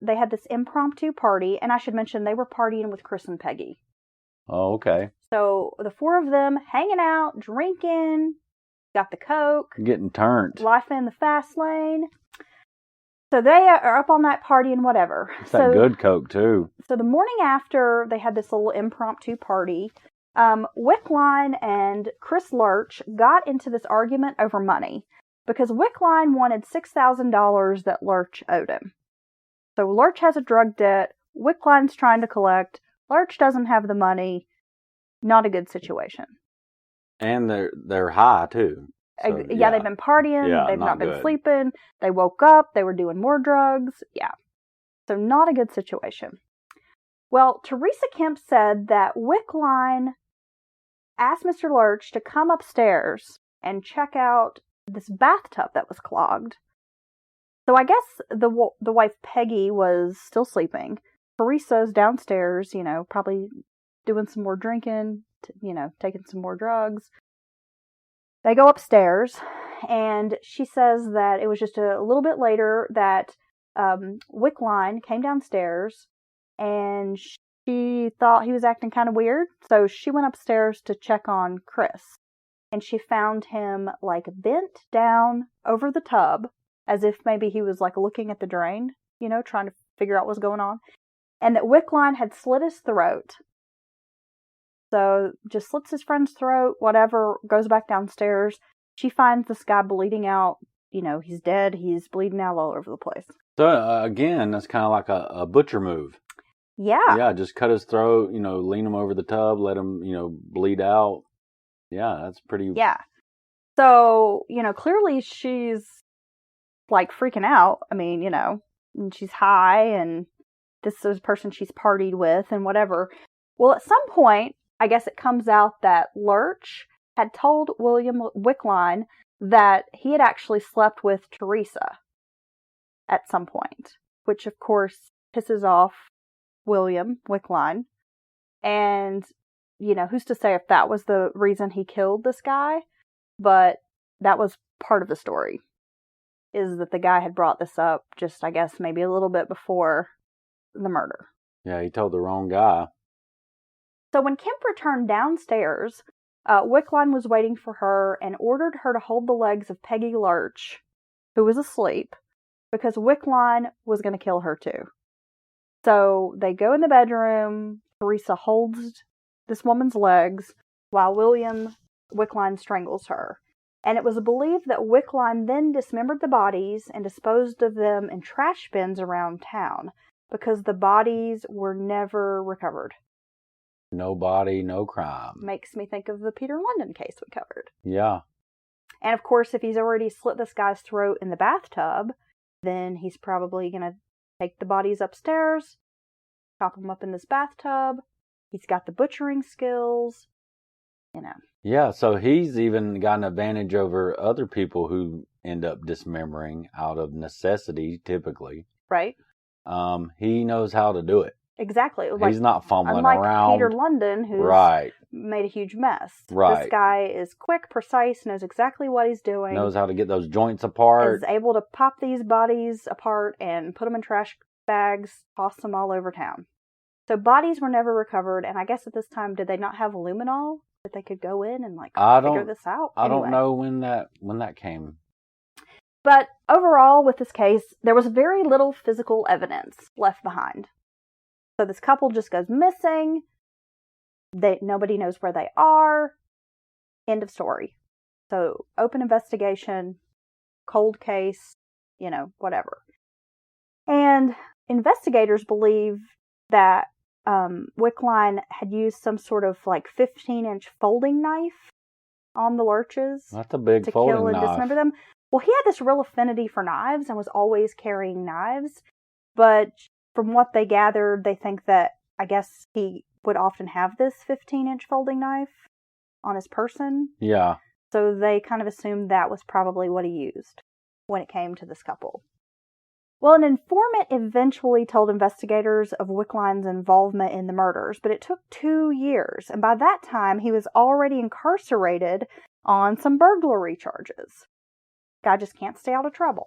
they had this impromptu party, and I should mention they were partying with Chris and Peggy. Oh, okay. So the four of them hanging out, drinking, got the Coke. Getting turned. Life in the fast lane. So they are up all night partying, whatever. It's that good Coke, too. So the morning after, they had this little impromptu party. Wickline and Chris Lurch got into this argument over money because Wickline wanted $6,000 that Lurch owed him. So Lurch has a drug debt. Wickline's trying to collect. Lurch doesn't have the money. Not a good situation. And they're high, too. So, yeah, they've been partying. Yeah, they've not been good. sleeping. They woke up. They were doing more drugs. Yeah. So not a good situation. Well, Teresa Kemp said that Wickline asked Mr. Lurch to come upstairs and check out this bathtub that was clogged. So I guess the wife Peggy was still sleeping. Teresa's downstairs, probably doing some more drinking, taking some more drugs. They go upstairs, and she says that it was just a little bit later that Wickline came downstairs, and she thought he was acting kind of weird, so she went upstairs to check on Chris. And she found him, bent down over the tub, as if maybe he was, looking at the drain, trying to figure out what's going on. And that Wickline had slit his throat. So, just slits his friend's throat, whatever, goes back downstairs. She finds this guy bleeding out. He's dead. He's bleeding out all over the place. So, again, that's kind of like a butcher move. Yeah. Yeah, just cut his throat, lean him over the tub, let him, bleed out. Yeah, that's pretty... Yeah. So, clearly she's, freaking out. I mean, and she's high, and this is a person she's partied with, and whatever. Well, at some point, I guess it comes out that Lurch had told William Wickline that he had actually slept with Teresa at some point, which of course pisses off William Wickline. And, who's to say if that was the reason he killed this guy? But that was part of the story, is that the guy had brought this up just, I guess, maybe a little bit before the murder. Yeah, he told the wrong guy. So when Kemp returned downstairs, Wickline was waiting for her and ordered her to hold the legs of Peggy Lurch, who was asleep, because Wickline was going to kill her too. So they go in the bedroom. Teresa holds this woman's legs while William Wickline strangles her. And it was believed that Wickline then dismembered the bodies and disposed of them in trash bins around town because the bodies were never recovered. No body, no crime. Makes me think of the Peter London case we covered. Yeah. And of course, if he's already slit this guy's throat in the bathtub, then he's probably going to take the bodies upstairs, chop them up in this bathtub. He's got the butchering skills, Yeah, so he's even got an advantage over other people who end up dismembering out of necessity, typically. Right. He knows how to do it. Exactly. He's not fumbling unlike around. Peter London, who's made a huge mess. Right. This guy is quick, precise, knows exactly what he's doing. Knows how to get those joints apart. Is able to pop these bodies apart and put them in trash bags, toss them all over town. So bodies were never recovered, and I guess at this time, did they not have luminol that they could go in and figure this out? I don't know when that came. But overall, with this case, there was very little physical evidence left behind. So this couple just goes missing. Nobody knows where they are. End of story. So open investigation, cold case, whatever. And investigators believe that Wickline had used some sort of 15-inch folding knife on the Lurches. That's a big to folding kill and knife. dismember them. Well, he had this real affinity for knives and was always carrying knives. But from what they gathered, they think that, I guess, he would often have this 15-inch folding knife on his person. Yeah. So they kind of assumed that was probably what he used when it came to this couple. Well, an informant eventually told investigators of Wickline's involvement in the murders, but it took 2 years, and by that time he was already incarcerated on some burglary charges. Guy just can't stay out of trouble.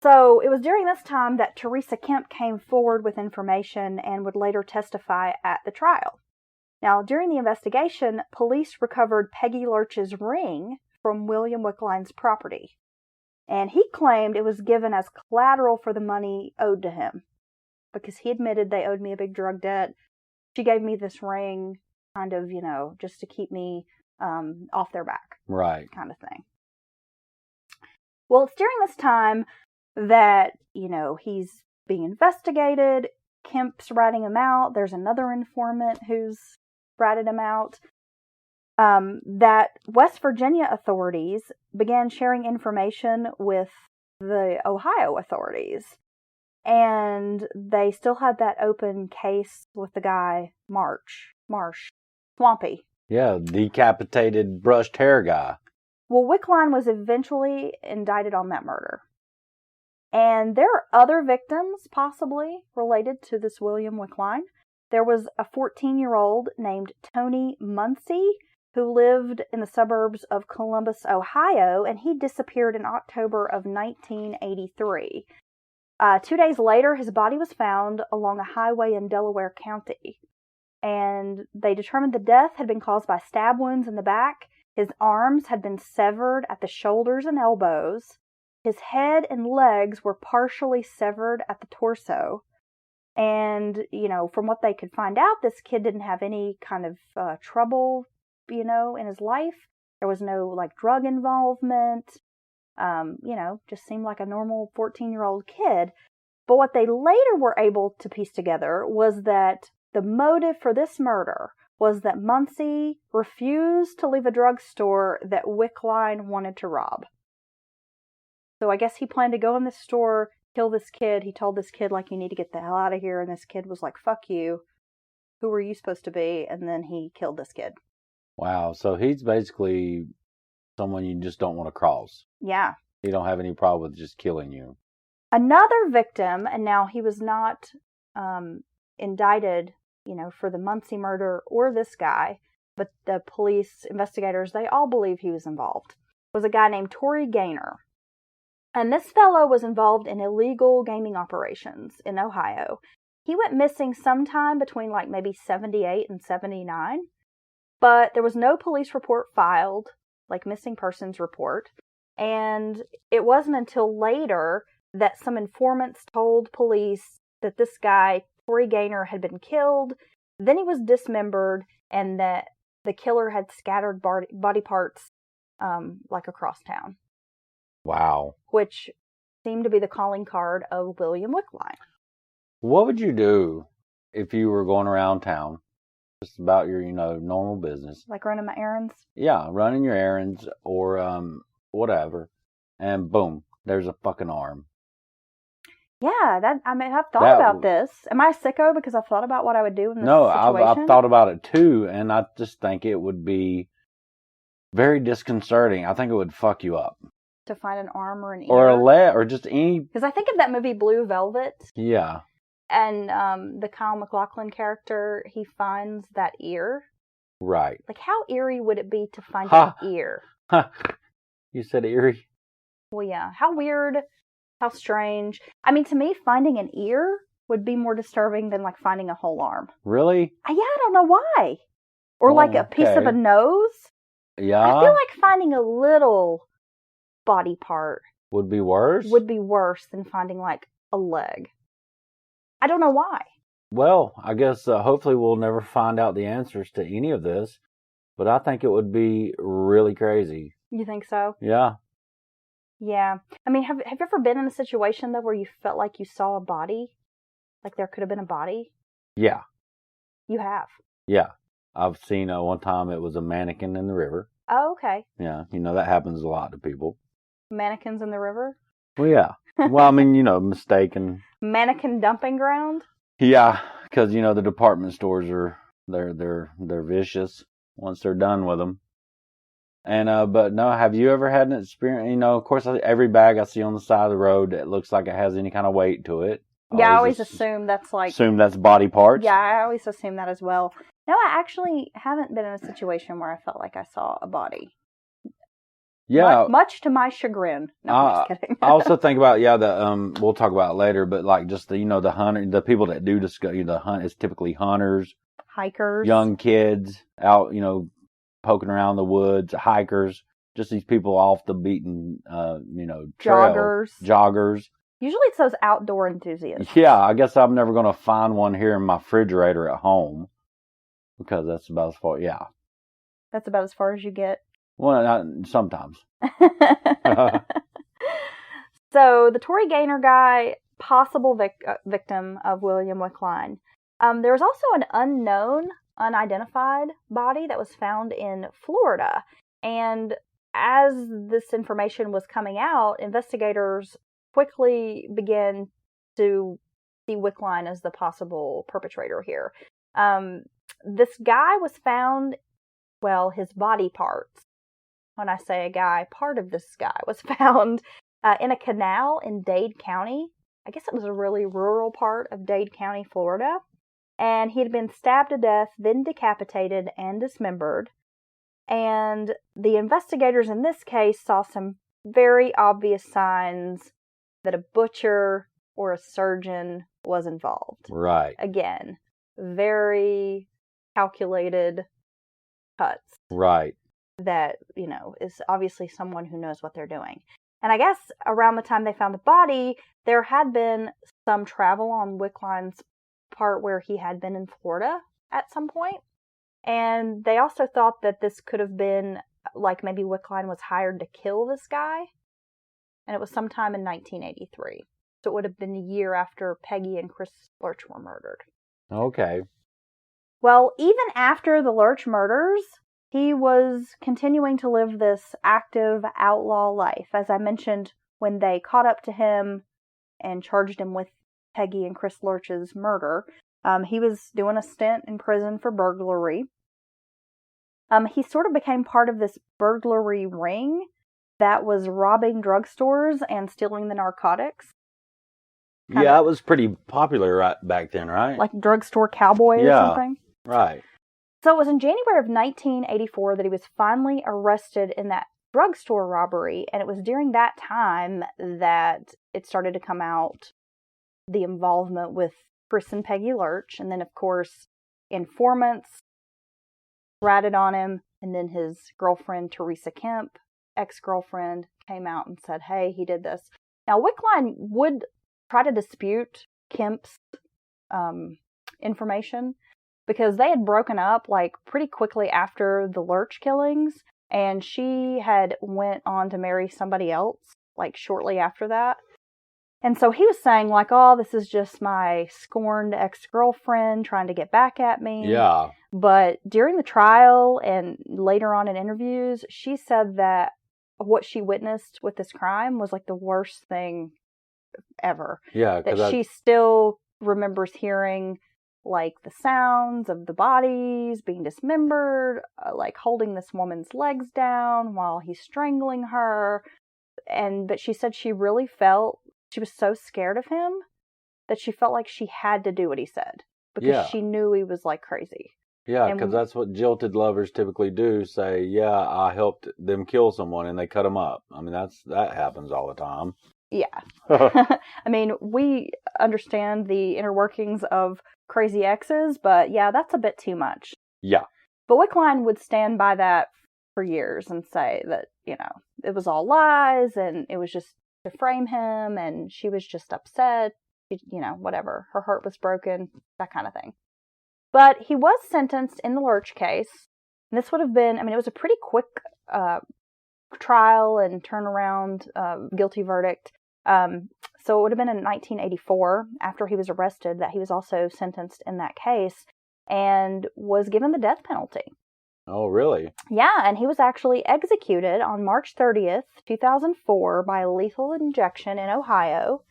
So it was during this time that Teresa Kemp came forward with information and would later testify at the trial. Now, during the investigation, police recovered Peggy Lurch's ring from William Wickline's property. And he claimed it was given as collateral for the money owed to him. Because he admitted they owed me a big drug debt. She gave me this ring kind of, just to keep me off their back. Right. Kind of thing. Well, it's during this time that, he's being investigated. Kemp's ratting him out. There's another informant who's ratted him out. That West Virginia authorities began sharing information with the Ohio authorities. And they still had that open case with the guy, Marsh. Swampy. Yeah, decapitated brushed hair guy. Well, Wickline was eventually indicted on that murder. And there are other victims possibly related to this William Wickline. There was a 14-year-old named Tony Muncie who lived in the suburbs of Columbus, Ohio, and he disappeared in October of 1983. 2 days later, his body was found along a highway in Delaware County. And they determined the death had been caused by stab wounds in the back. His arms had been severed at the shoulders and elbows. His head and legs were partially severed at the torso. And, from what they could find out, this kid didn't have any kind of trouble, in his life. There was no, drug involvement. Just seemed like a normal 14-year-old kid. But what they later were able to piece together was that the motive for this murder was that Muncie refused to leave a drugstore that Wickline wanted to rob. So I guess he planned to go in this store, kill this kid. He told this kid, you need to get the hell out of here. And this kid was like, fuck you. Who are you supposed to be? And then he killed this kid. Wow. So he's basically someone you just don't want to cross. Yeah. He don't have any problem with just killing you. Another victim, and now he was not indicted, for the Muncie murder or this guy, but the police investigators, they all believe he was involved, was a guy named Torrey Gaynor. And this fellow was involved in illegal gaming operations in Ohio. He went missing sometime between maybe 78 and 79, but there was no police report filed, missing persons report. And it wasn't until later that some informants told police that this guy, Torrey Gaynor, had been killed. Then he was dismembered, and that the killer had scattered body parts across town. Wow. Which seemed to be the calling card of William Wickline. What would you do if you were going around town, just about your, normal business? Running my errands? Yeah, running your errands or whatever, and boom, there's a fucking arm. Yeah, I've thought about this. Am I a sicko because I've thought about what I would do in this situation? No, I've thought about it too, and I just think it would be very disconcerting. I think it would fuck you up. To find an arm or an ear? Or a leg, or just any... Because I think of that movie Blue Velvet. Yeah. And the Kyle MacLachlan character, he finds that ear. Right. How eerie would it be to find an ear? You said eerie? Well, yeah. How weird, how strange. To me, finding an ear would be more disturbing than, finding a whole arm. Really? Yeah, I don't know why. Or, a piece of a nose. Yeah. I feel like finding a little body part would be worse than finding a leg. I don't know why. Well, I guess hopefully we'll never find out the answers to any of this, but I think it would be really crazy. You think so? Yeah. Yeah. Have you ever been in a situation though where you felt like you saw a body? There could have been a body? Yeah. You have? Yeah. I've seen one time it was a mannequin in the river. Oh, okay. Yeah. that happens a lot to people. Mannequins in the river? Well, yeah. Well, mistaken. Mannequin dumping ground? Yeah, because the department stores they're vicious once they're done with them. And but no, have you ever had an experience? Of course, every bag I see on the side of the road that looks like it has any kind of weight to it. Yeah, I always assume that's assume that's body parts. Yeah, I always assume that as well. No, I actually haven't been in a situation where I felt like I saw a body. Yeah. Much to my chagrin. No, I'm just kidding. I also think about, we'll talk about it later, but like just the hunter, the people that do discover the hunt is typically hunters, hikers, young kids out, poking around the woods, hikers, just these people off the beaten, trail. Joggers. Usually it's those outdoor enthusiasts. Yeah, I guess I'm never going to find one here in my refrigerator at home because that's about as far, That's about as far as you get. Well, sometimes. So the Tory Gaynor guy, possible victim of William Wickline. There was also an unknown, unidentified body that was found in Florida. And as this information was coming out, investigators quickly began to see Wickline as the possible perpetrator here. This guy was found, his body parts. When I say a guy, part of this guy was found in a canal in Dade County. I guess it was a really rural part of Dade County, Florida. And he had been stabbed to death, then decapitated and dismembered. And the investigators in this case saw some very obvious signs that a butcher or a surgeon was involved. Right. Again, very calculated cuts. Right. That, is obviously someone who knows what they're doing. And I guess around the time they found the body, there had been some travel on Wickline's part where he had been in Florida at some point. And they also thought that this could have been, like, maybe Wickline was hired to kill this guy. And it was sometime in 1983. So it would have been a year after Peggy and Chris Lurch were murdered. Okay. Well, even after the Lurch murders, he was continuing to live this active outlaw life. As I mentioned, when they caught up to him and charged him with Peggy and Chris Lurch's murder, he was doing a stint in prison for burglary. He sort of became part of this burglary ring that was robbing drugstores and stealing the narcotics. It was pretty popular right back then, right? Like drugstore cowboy or something? Right. So it was in January of 1984 that he was finally arrested in that drugstore robbery, and it was during that time that it started to come out, the involvement with Chris and Peggy Lurch, and then, of course, informants ratted on him, and then his girlfriend, Teresa Kemp, ex-girlfriend, came out and said, hey, he did this. Now, Wickline would try to dispute Kemp's information, because they had broken up like pretty quickly after the Lurch killings, and she had went on to marry somebody else like shortly after that. And so he was saying like, oh, this is just my scorned ex-girlfriend trying to get back at me. Yeah. But during the trial and later on in interviews, she said that what she witnessed with this crime was like the worst thing ever. Yeah. That she still remembers hearing like the sounds of the bodies being dismembered, like holding this woman's legs down while he's strangling her. But she said she really felt, she was so scared of him that she felt like she had to do what he said because she knew he was like crazy. Yeah, because that's what jilted lovers typically do, say, yeah, I helped them kill someone, and they cut them up. I mean, that happens all the time. Yeah. I mean, we understand the inner workings of crazy exes, but yeah, that's a bit too much. Yeah. But Wickline would stand by that for years and say that, it was all lies and it was just to frame him and she was just upset, whatever. Her heart was broken, that kind of thing. But he was sentenced in the Lurch case. And this would have been, it was a pretty quick trial and turnaround, guilty verdict. So it would have been in 1984, after he was arrested, that he was also sentenced in that case and was given the death penalty. Oh, really? Yeah, and he was actually executed on March 30th, 2004 by lethal injection in Ohio.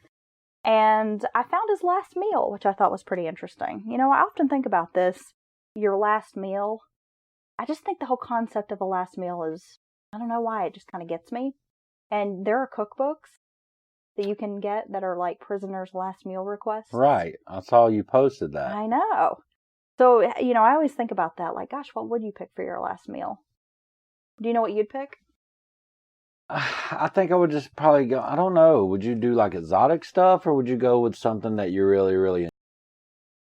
And I found his last meal, which I thought was pretty interesting. I often think about this, your last meal. I just think the whole concept of a last meal is, I don't know why, it just kind of gets me. And there are cookbooks that you can get that are like prisoners' last meal requests. Right. I saw you posted that. I know. So, I always think about that. Like, gosh, what would you pick for your last meal? Do you know what you'd pick? I think I would just probably go. I don't know. Would you do like exotic stuff, or would you go with something that you really, really